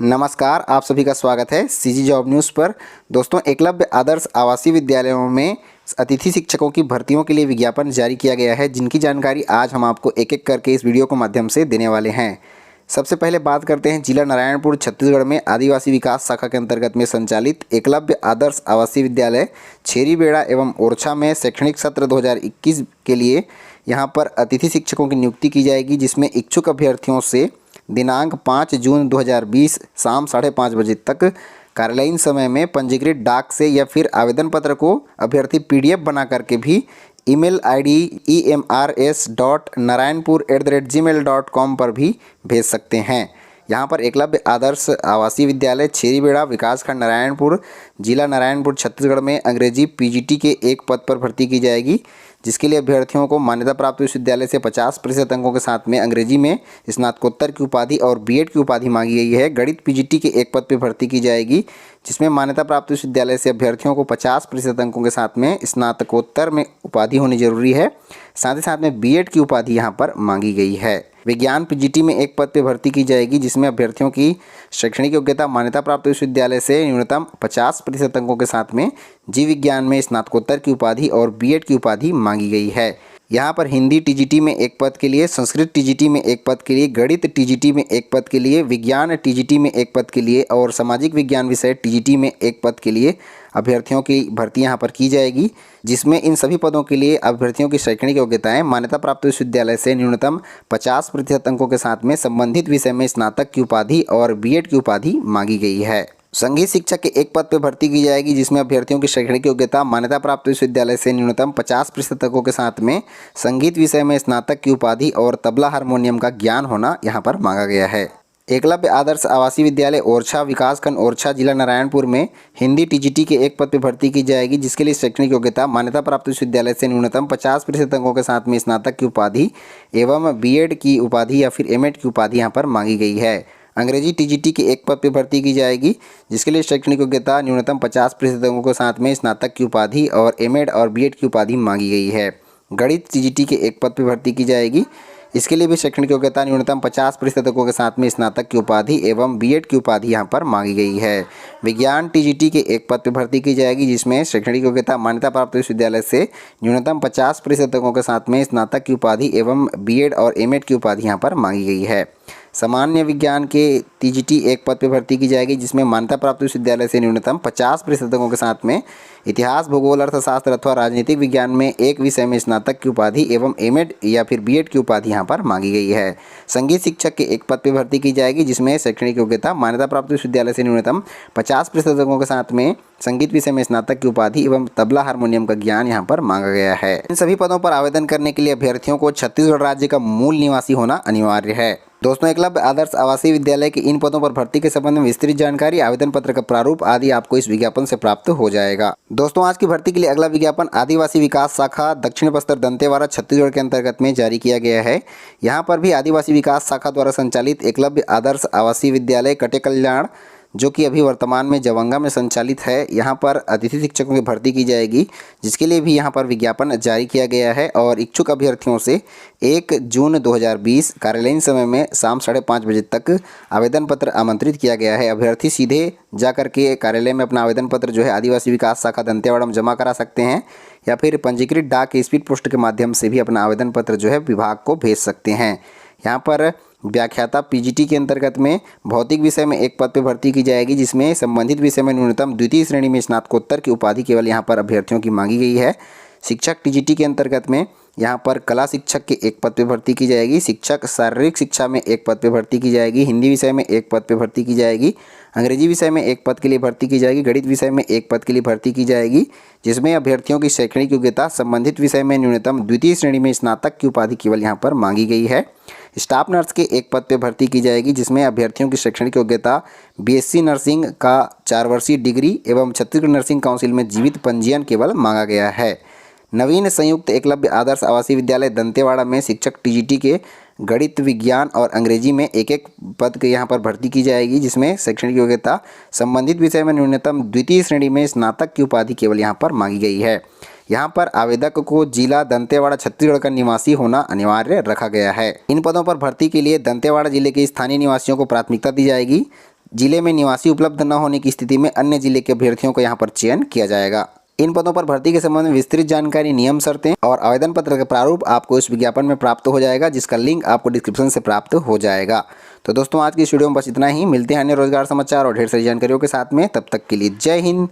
नमस्कार, आप सभी का स्वागत है सीजी जॉब न्यूज़ पर। दोस्तों, एकलव्य आदर्श आवासीय विद्यालयों में अतिथि शिक्षकों की भर्तियों के लिए विज्ञापन जारी किया गया है, जिनकी जानकारी आज हम आपको एक एक करके इस वीडियो के माध्यम से देने वाले हैं। सबसे पहले बात करते हैं जिला नारायणपुर छत्तीसगढ़ में आदिवासी विकास शाखा के अंतर्गत में संचालित एकलव्य आदर्श आवासीय विद्यालय छेरीबेड़ा एवं ओरछा में शैक्षणिक सत्र 2021 के लिए यहाँ पर अतिथि शिक्षकों की नियुक्ति की जाएगी, जिसमें इच्छुक अभ्यर्थियों से दिनांक 5 जून 2020 शाम 5:30 बजे तक कार्यालयीन समय में पंजीकृत डाक से या फिर आवेदन पत्र को अभ्यर्थी PDF बना करके भी ईमेल ID emrs.narayanpur@gmail.com पर भी भेज सकते हैं। यहाँ पर एकलव्य आदर्श आवासीय विद्यालय छेरीबेड़ा विकासखंड नारायणपुर, जिला नारायणपुर, छत्तीसगढ़ में अंग्रेजी PGT के एक पद पर भर्ती की जाएगी, जिसके लिए अभ्यर्थियों को मान्यता प्राप्त विश्वविद्यालय से 50% अंकों के साथ में अंग्रेजी में स्नातकोत्तर की उपाधि और BEd की उपाधि मांगी गई है। गणित PGT के एक पद पर भर्ती की जाएगी, जिसमें मान्यता प्राप्त विश्वविद्यालय से अभ्यर्थियों को 50% अंकों के साथ में स्नातकोत्तर में उपाधि होनी जरूरी है। साथ ही साथ में BEd की उपाधि यहाँ पर मांगी गई है। विज्ञान PGT में एक पद पर भर्ती की जाएगी, जिसमें अभ्यर्थियों की शैक्षणिक योग्यता मान्यता प्राप्त विश्वविद्यालय से न्यूनतम 50% अंकों के साथ में जीव विज्ञान में स्नातकोत्तर की उपाधि और BEd की उपाधि मांगी गई है। यहाँ पर हिंदी TGT में एक पद के लिए, संस्कृत TGT में एक पद के लिए, गणित TGT में एक पद के लिए, विज्ञान TGT में एक पद के लिए और सामाजिक विज्ञान विषय TGT में एक पद के लिए अभ्यर्थियों की भर्ती यहाँ पर की जाएगी, जिसमें इन सभी पदों के लिए अभ्यर्थियों की शैक्षणिक योग्यताएं मान्यता प्राप्त विश्वविद्यालय से न्यूनतम 50% अंकों के साथ में संबंधित विषय में स्नातक की उपाधि और BEd की उपाधि मांगी गई है। संगीत शिक्षक के एक पद पर भर्ती की जाएगी, जिसमें अभ्यर्थियों की शैक्षणिक योग्यता मान्यता प्राप्त विश्वविद्यालय से न्यूनतम 50% अंकों के साथ में संगीत विषय में स्नातक की उपाधि और तबला हारमोनियम का ज्ञान होना यहाँ पर मांगा गया है। एकलव्य आदर्श आवासीय विद्यालय ओरछा विकासखंड ओरछा, जिला नारायणपुर में हिंदी TGT के एक पद पर भर्ती की जाएगी, जिसके लिए शैक्षणिक योग्यता मान्यता प्राप्त विश्वविद्यालय से न्यूनतम 50% अंकों के साथ में स्नातक की उपाधि एवं BEd की उपाधि या फिर MAd की उपाधि यहाँ पर मांगी गई है। अंग्रेजी TGT के एक पद पर भर्ती की जाएगी, जिसके लिए शैक्षणिक योग्यता न्यूनतम 50% अंकों के साथ में स्नातक की उपाधि और MAd और BEd की उपाधि मांगी गई है। गणित TGT के एक पद पर भर्ती की जाएगी, इसके लिए भी शैक्षणिक योग्यता न्यूनतम 50% अंकों के साथ में स्नातक की उपाधि एवं BEd की उपाधि यहाँ पर मांगी गई है। विज्ञान TGT के एक पद पर भर्ती की जाएगी, जिसमें शैक्षणिक योग्यता मान्यता प्राप्त विश्वविद्यालय से न्यूनतम 50% अंकों के साथ में स्नातक की उपाधि एवं BEd और MAd की उपाधि यहाँ पर मांगी गई है। सामान्य विज्ञान के TGT एक पद पर भर्ती की जाएगी, जिसमें मान्यता प्राप्त विश्वविद्यालय से न्यूनतम 50% अंकों के साथ में इतिहास, भूगोल, अर्थशास्त्र अथवा राजनीतिक विज्ञान में एक विषय में स्नातक की उपाधि एवं MAd या फिर BEd की उपाधि यहाँ पर मांगी गई है। संगीत शिक्षक के एक पद पर भर्ती की जाएगी, जिसमें शैक्षणिक योग्यता मान्यता प्राप्त विश्वविद्यालय से न्यूनतम 50% अंकों के साथ में संगीत विषय में स्नातक की उपाधि एवं तबला हारमोनियम का ज्ञान यहाँ पर मांगा गया है। इन सभी पदों पर आवेदन करने के लिए अभ्यर्थियों को छत्तीसगढ़ राज्य का मूल निवासी होना अनिवार्य है। दोस्तों, एकलव्य आदर्श आवासीय विद्यालय की इन पदों पर भर्ती के संबंध में विस्तृत जानकारी, आवेदन पत्र का प्रारूप आदि आपको इस विज्ञापन से प्राप्त हो जाएगा। दोस्तों, आज की भर्ती के लिए अगला विज्ञापन आदिवासी विकास शाखा दक्षिण बस्तर दंतेवाड़ा छत्तीसगढ़ के अंतर्गत में जारी किया गया है। यहाँ पर भी आदिवासी विकास शाखा द्वारा संचालित एकलव्य आदर्श आवासीय विद्यालय कटे कल्याण, जो कि अभी वर्तमान में जवंगा में संचालित है, यहाँ पर अतिथि शिक्षकों की भर्ती की जाएगी, जिसके लिए भी यहाँ पर विज्ञापन जारी किया गया है और इच्छुक अभ्यर्थियों से 1 जून 2020 कार्यालयीन समय में शाम 5:30 बजे तक आवेदन पत्र आमंत्रित किया गया है। अभ्यर्थी सीधे जा करके कार्यालय में अपना आवेदन पत्र जो है आदिवासी विकास शाखा दंतेवाड़ा में जमा करा सकते हैं, या फिर पंजीकृत डाक के स्पीड पोस्ट के माध्यम से भी अपना आवेदन पत्र जो है विभाग को भेज सकते हैं। यहाँ पर व्याख्याता PGT के अंतर्गत में भौतिक विषय में एक पद पर भर्ती की जाएगी, जिसमें संबंधित विषय में न्यूनतम द्वितीय श्रेणी में स्नातकोत्तर की उपाधि केवल यहाँ पर अभ्यर्थियों की मांगी गई है। शिक्षक TGT के अंतर्गत में यहाँ पर कला शिक्षक के एक पद पर भर्ती की जाएगी, शिक्षक शारीरिक शिक्षा में एक पद पर भर्ती की जाएगी, हिंदी विषय में एक पद पर भर्ती की जाएगी, अंग्रेजी विषय में एक पद के लिए भर्ती की जाएगी, गणित विषय में एक पद के लिए भर्ती की जाएगी, जिसमें अभ्यर्थियों की शैक्षणिक योग्यता संबंधित विषय में न्यूनतम द्वितीय श्रेणी में स्नातक की उपाधि केवल यहाँ पर मांगी गई है। स्टाफ नर्स के एक पद पर भर्ती की जाएगी, जिसमें अभ्यर्थियों की शैक्षणिक योग्यता BSc नर्सिंग का 4 वर्षीय डिग्री एवं छत्तीसगढ़ नर्सिंग काउंसिल में जीवित पंजीयन केवल मांगा गया है। नवीन संयुक्त एकलव्य आदर्श आवासीय विद्यालय दंतेवाड़ा में शिक्षक TGT के गणित, विज्ञान और अंग्रेजी में एक एक पद के यहाँ पर भर्ती की जाएगी, जिसमें शैक्षणिक योग्यता संबंधित विषय में न्यूनतम द्वितीय श्रेणी में स्नातक की उपाधि केवल यहाँ पर मांगी गई है। यहाँ पर आवेदक को जिला दंतेवाड़ा छत्तीसगढ़ का निवासी होना अनिवार्य रखा गया है। इन पदों पर भर्ती के लिए दंतेवाड़ा जिले के स्थानीय निवासियों को प्राथमिकता दी जाएगी। जिले में निवासी उपलब्ध न होने की स्थिति में अन्य जिले के अभ्यर्थियों को यहाँ पर चयन किया जाएगा। इन पदों पर भर्ती के संबंध में विस्तृत जानकारी, नियम, शर्तें और आवेदन पत्र का प्रारूप आपको इस विज्ञापन में प्राप्त हो जाएगा, जिसका लिंक आपको डिस्क्रिप्शन से प्राप्त हो जाएगा। तो दोस्तों आज की इस वीडियो में बस इतना ही। मिलते हैं अन्य रोजगार समाचार और ढेर सारी जानकारियों के साथ में। तब तक के लिए जय हिंद।